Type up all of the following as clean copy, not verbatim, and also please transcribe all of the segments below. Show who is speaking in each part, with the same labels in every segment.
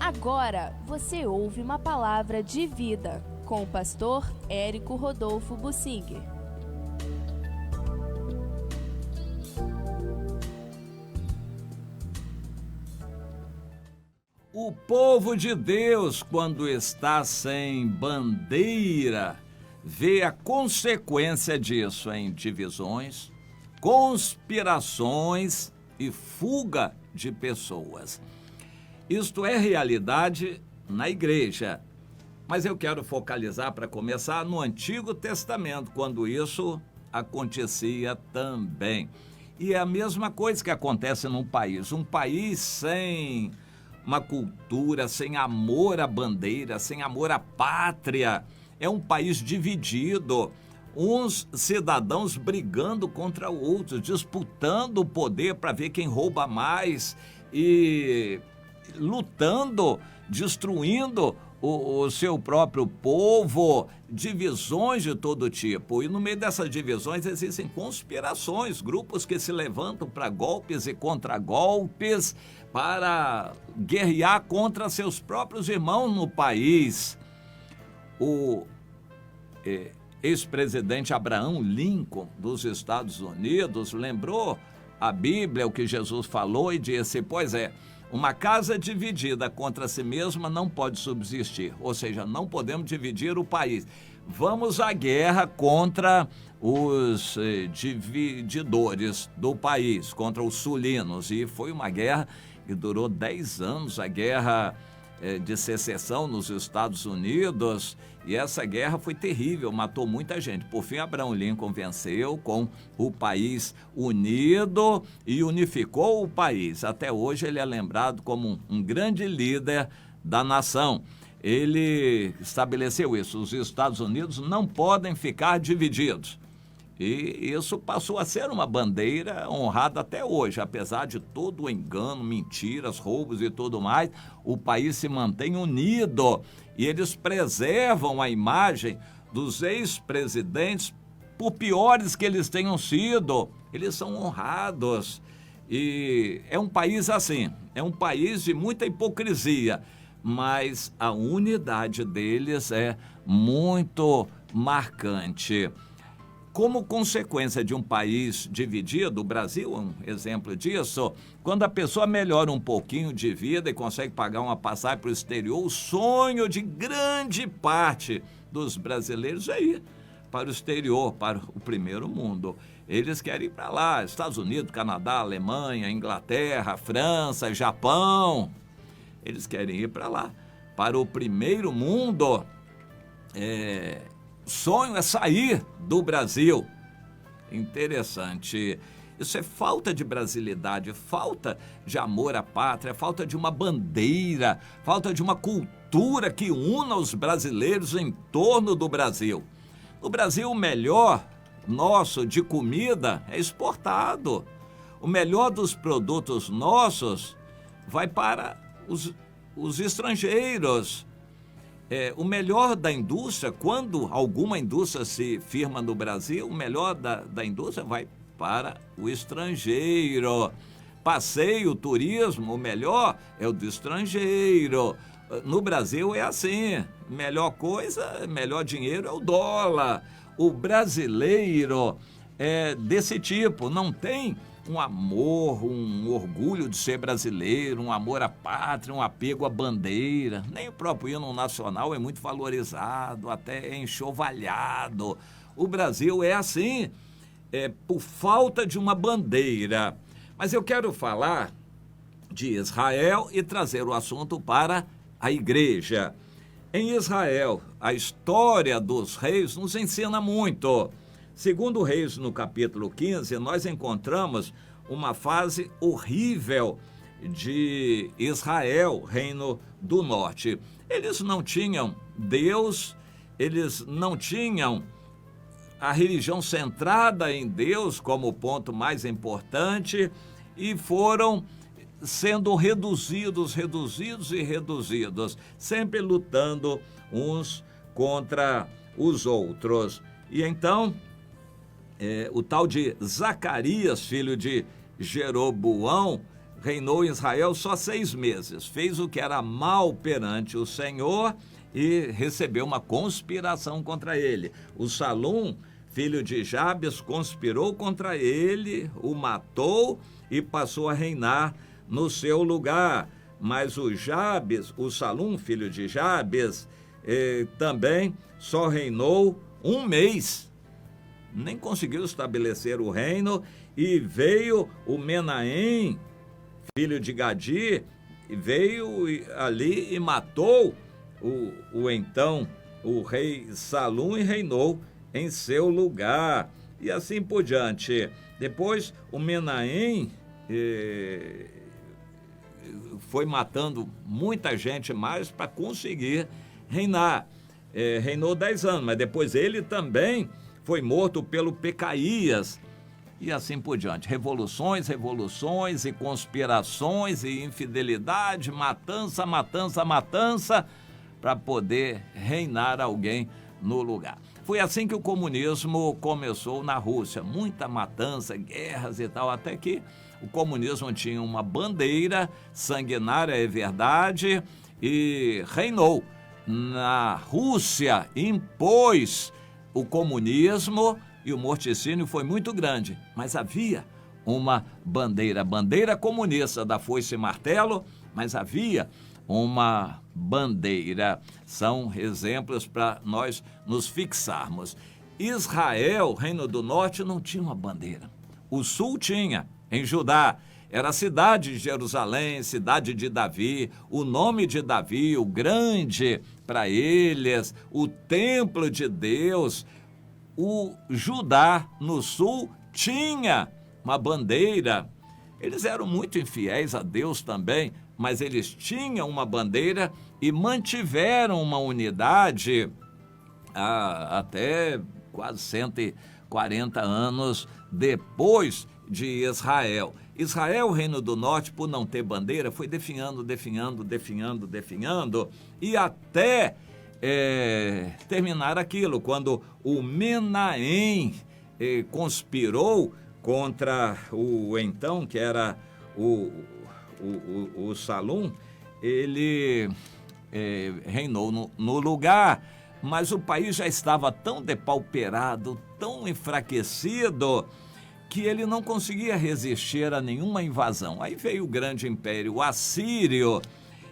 Speaker 1: Agora você ouve uma palavra de vida com o pastor Érico Rodolfo Bussinger.
Speaker 2: O povo de Deus, quando está sem bandeira, vê a consequência disso em divisões, conspirações e fuga de pessoas. Isto é realidade na igreja, mas eu quero focalizar, para começar, no Antigo Testamento, quando isso acontecia também. E é a mesma coisa que acontece num país. Um país sem uma cultura, sem amor à bandeira, sem amor à pátria, é um país dividido. Uns cidadãos brigando contra outros, disputando o poder para ver quem rouba mais e lutando, destruindo o seu próprio povo, divisões de todo tipo. E no meio dessas divisões existem conspirações, grupos que se levantam para golpes e contragolpes, para guerrear contra seus próprios irmãos no país. O ex-presidente Abraham Lincoln, dos Estados Unidos, lembrou a Bíblia, o que Jesus falou, e disse: pois é, uma casa dividida contra si mesma não pode subsistir. Ou seja, não podemos dividir o país. Vamos à guerra contra os divididores do país, contra os sulinos. E foi uma guerra que durou 10 anos, a guerra de secessão nos Estados Unidos, e essa guerra foi terrível, matou muita gente. Por fim, Abraham Lincoln venceu com o país unido e unificou o país. Até hoje ele é lembrado como um grande líder da nação. Ele estabeleceu isso: os Estados Unidos não podem ficar divididos. E isso passou a ser uma bandeira honrada até hoje. Apesar de todo o engano, mentiras, roubos e tudo mais, o país se mantém unido e eles preservam a imagem dos ex-presidentes, por piores que eles tenham sido. Eles são honrados. E é um país assim, é um país de muita hipocrisia, mas a unidade deles é muito marcante. Como consequência de um país dividido, o Brasil é um exemplo disso, quando a pessoa melhora um pouquinho de vida e consegue pagar uma passagem para o exterior, o sonho de grande parte dos brasileiros é ir para o exterior, para o primeiro mundo. Eles querem ir para lá: Estados Unidos, Canadá, Alemanha, Inglaterra, França, Japão. Eles querem ir para lá, para o primeiro mundo. O sonho é sair do Brasil. Interessante. Isso é falta de brasilidade, falta de amor à pátria, falta de uma bandeira, falta de uma cultura que una os brasileiros em torno do Brasil. No Brasil, o melhor nosso de comida é exportado. O melhor dos produtos nossos vai para os estrangeiros. O melhor da indústria, quando alguma indústria se firma no Brasil, o melhor da indústria vai para o estrangeiro. Passeio, turismo, o melhor é o do estrangeiro. No Brasil é assim: melhor coisa, melhor dinheiro é o dólar. O brasileiro é desse tipo, não tem um amor, um orgulho de ser brasileiro, um amor à pátria, um apego à bandeira. Nem o próprio hino nacional é muito valorizado, até é enxovalhado. O Brasil é assim, por falta de uma bandeira. Mas eu quero falar de Israel e trazer o assunto para a igreja. Em Israel, a história dos reis nos ensina muito. Segundo Reis, no capítulo 15, nós encontramos uma fase horrível de Israel, reino do norte. Eles não tinham Deus, eles não tinham a religião centrada em Deus como ponto mais importante, e foram sendo reduzidos, sempre lutando uns contra os outros. E então, o tal de Zacarias, filho de Jeroboão, reinou em Israel só 6 meses. Fez o que era mal perante o Senhor e recebeu uma conspiração contra ele. O Salum, filho de Jabes, conspirou contra ele, o matou e passou a reinar no seu lugar. Mas o Salum, filho de Jabes, também só reinou 1 mês. Nem conseguiu estabelecer o reino, e veio o Menahem, filho de Gadi, veio ali e matou o rei Salum e reinou em seu lugar, e assim por diante. Depois o Menahem foi matando muita gente mais para conseguir reinar. Reinou 10 anos, mas depois ele também foi morto pelo Pecaías, e assim por diante. Revoluções e conspirações e infidelidade, matança, para poder reinar alguém no lugar. Foi assim que o comunismo começou na Rússia. Muita matança, guerras e tal, até que o comunismo tinha uma bandeira sanguinária, é verdade, e reinou. Na Rússia impôs o comunismo e o morticínio foi muito grande, mas havia uma bandeira comunista da foice e martelo, mas havia uma bandeira. São exemplos para nós nos fixarmos. Israel, Reino do Norte, não tinha uma bandeira. O Sul tinha, em Judá. Era a cidade de Jerusalém, cidade de Davi, o nome de Davi, o grande para eles, o templo de Deus. O Judá, no sul, tinha uma bandeira. Eles eram muito infiéis a Deus também, mas eles tinham uma bandeira e mantiveram uma unidade até quase 140 anos depois de Israel. Israel, Reino do Norte, por não ter bandeira, foi definhando, e até terminar aquilo, quando o Menahem conspirou contra o então, que era o Salum, ele reinou no lugar, mas o país já estava tão depauperado, tão enfraquecido, que ele não conseguia resistir a nenhuma invasão. Aí veio o grande império assírio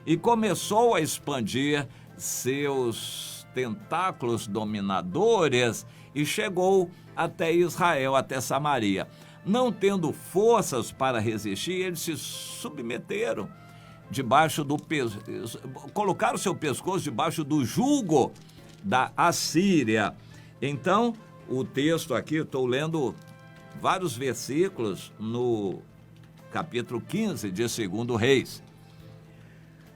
Speaker 2: e começou a expandir seus tentáculos dominadores e chegou até Israel, até Samaria. Não tendo forças para resistir, eles se submeteram debaixo do peso, colocaram seu pescoço debaixo do jugo da Assíria. Então, o texto aqui, estou lendo vários versículos no capítulo 15 de 2 Reis.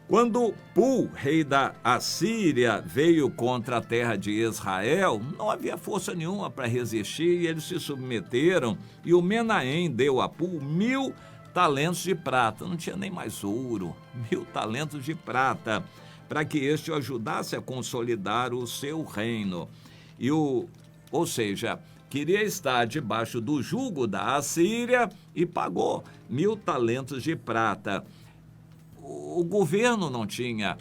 Speaker 2: Quando Pul, rei da Assíria, veio contra a terra de Israel, não havia força nenhuma para resistir e eles se submeteram, e o Menahem deu a Pul 1000 talentos de prata, não tinha nem mais ouro, 1000 talentos de prata, para que este o ajudasse a consolidar o seu reino. Ou seja, queria estar debaixo do jugo da Assíria e pagou 1000 talentos de prata. O governo não tinha,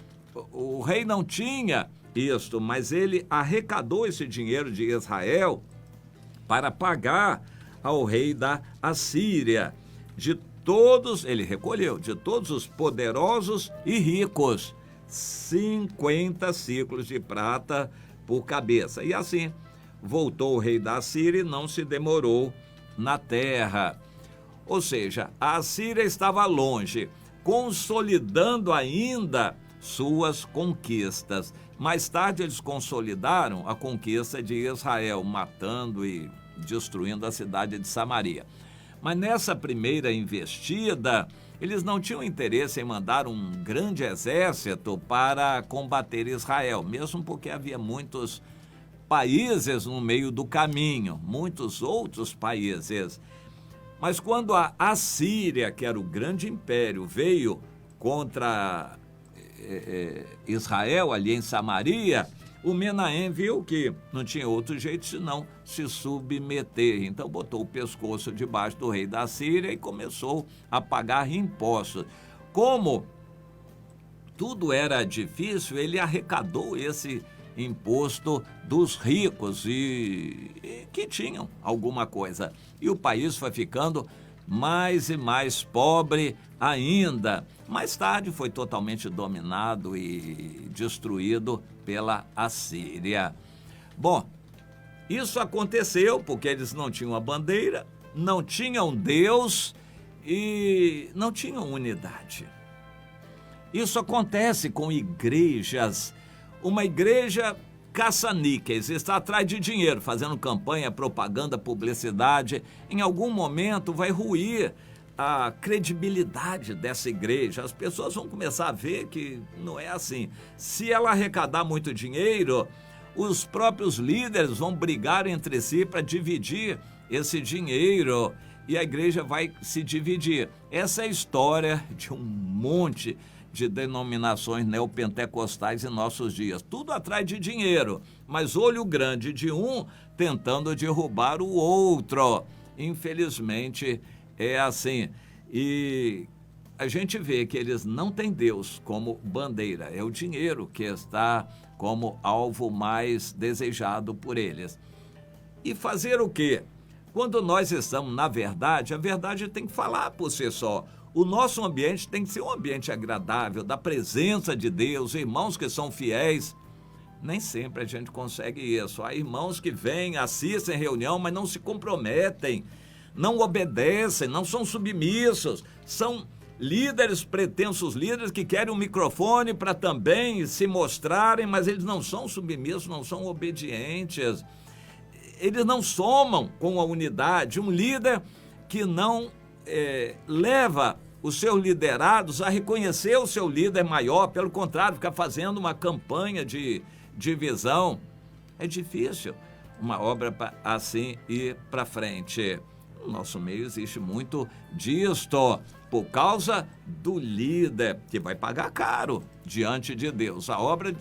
Speaker 2: o rei não tinha isto, mas ele arrecadou esse dinheiro de Israel para pagar ao rei da Assíria. Ele recolheu de todos os poderosos e ricos 50 ciclos de prata por cabeça. E assim voltou o rei da Assíria e não se demorou na terra. Ou seja, a Assíria estava longe, consolidando ainda suas conquistas. Mais tarde eles consolidaram a conquista de Israel, matando e destruindo a cidade de Samaria. Mas nessa primeira investida, eles não tinham interesse em mandar um grande exército para combater Israel, mesmo porque havia muitos países no meio do caminho, muitos outros países. Mas quando a Assíria, que era o grande império, veio contra Israel, ali em Samaria, O Menahem viu que não tinha outro jeito senão se submeter. Então botou o pescoço debaixo do rei da Síria e começou a pagar impostos. Como tudo era difícil, ele arrecadou esse imposto dos ricos e que tinham alguma coisa. E o país foi ficando mais e mais pobre ainda. Mais tarde foi totalmente dominado e destruído pela Assíria. Bom, isso aconteceu porque eles não tinham a bandeira, não tinham Deus e não tinham unidade. Isso acontece com igrejas. Uma igreja caça-níqueis, está atrás de dinheiro, fazendo campanha, propaganda, publicidade. Em algum momento vai ruir a credibilidade dessa igreja. As pessoas vão começar a ver que não é assim. Se ela arrecadar muito dinheiro, os próprios líderes vão brigar entre si para dividir esse dinheiro e a igreja vai se dividir. Essa é a história de um monte de denominações neopentecostais em nossos dias. Tudo atrás de dinheiro, mas olho grande de um tentando derrubar o outro. Infelizmente, é assim. E a gente vê que eles não têm Deus como bandeira. É o dinheiro que está como alvo mais desejado por eles. E fazer o quê? Quando nós estamos na verdade, a verdade tem que falar por si só. O nosso ambiente tem que ser um ambiente agradável, da presença de Deus, irmãos que são fiéis. Nem sempre a gente consegue isso. Há irmãos que vêm, assistem reunião, mas não se comprometem, não obedecem, não são submissos. São líderes, pretensos líderes, que querem um microfone para também se mostrarem, mas eles não são submissos, não são obedientes. Eles não somam com a unidade. Um líder que não leva os seus liderados a reconhecer o seu líder maior, pelo contrário, fica fazendo uma campanha de divisão. É difícil uma obra assim ir para frente. No nosso meio existe muito disto, por causa do líder, que vai pagar caro diante de Deus. A obra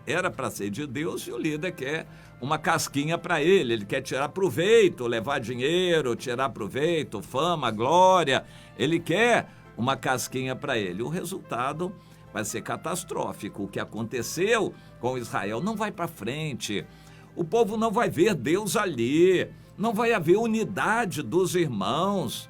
Speaker 2: era para ser de Deus e o líder quer uma casquinha para ele quer tirar proveito, levar dinheiro, tirar proveito, fama, glória, ele quer uma casquinha para ele. O resultado vai ser catastrófico. O que aconteceu com Israel não vai para frente, o povo não vai ver Deus ali, não vai haver unidade dos irmãos.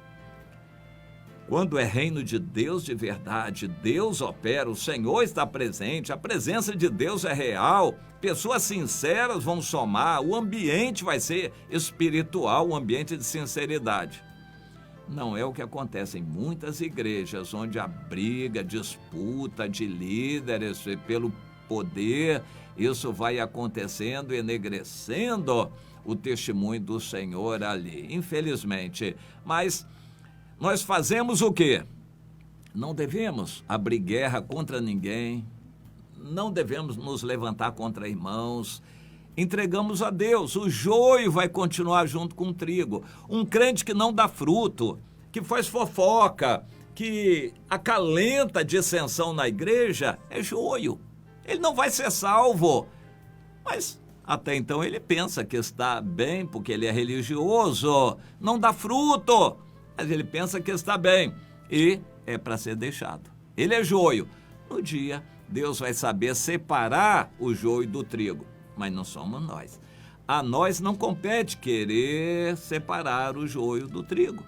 Speaker 2: Quando é reino de Deus de verdade, Deus opera, o Senhor está presente, a presença de Deus é real, pessoas sinceras vão somar, o ambiente vai ser espiritual, um ambiente de sinceridade. Não é o que acontece em muitas igrejas, onde há briga, disputa de líderes pelo poder. Isso vai acontecendo, enegrecendo o testemunho do Senhor ali, infelizmente. Mas nós fazemos o quê? Não devemos abrir guerra contra ninguém, não devemos nos levantar contra irmãos. Entregamos a Deus, o joio vai continuar junto com o trigo. Um crente que não dá fruto, que faz fofoca, que acalenta a dissensão na igreja, é joio. Ele não vai ser salvo, mas até então ele pensa que está bem, porque ele é religioso, não dá fruto, mas ele pensa que está bem e é para ser deixado. Ele é joio. No dia, Deus vai saber separar o joio do trigo, mas não somos nós. A nós não compete querer separar o joio do trigo.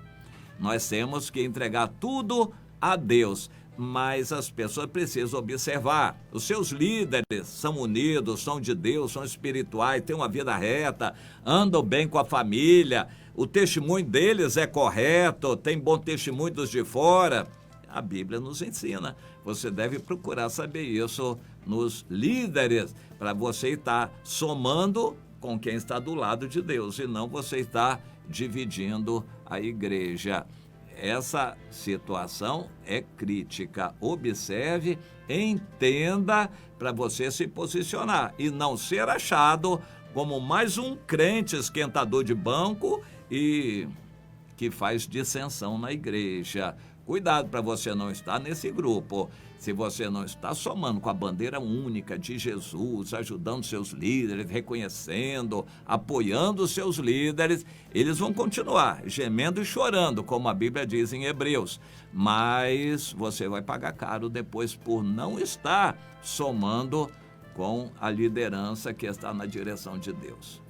Speaker 2: Nós temos que entregar tudo a Deus, mas as pessoas precisam observar. Os seus líderes são unidos, são de Deus, são espirituais, têm uma vida reta, andam bem com a família, o testemunho deles é correto, tem bom testemunho dos de fora. A Bíblia nos ensina. Você deve procurar saber isso nos líderes, para você estar somando com quem está do lado de Deus, e não você estar dividindo a igreja. Essa situação é crítica. Observe, entenda, para você se posicionar e não ser achado como mais um crente esquentador de banco e que faz dissensão na igreja. Cuidado para você não estar nesse grupo. Se você não está somando com a bandeira única de Jesus, ajudando seus líderes, reconhecendo, apoiando os seus líderes, eles vão continuar gemendo e chorando, como a Bíblia diz em Hebreus. Mas você vai pagar caro depois por não estar somando com a liderança que está na direção de Deus.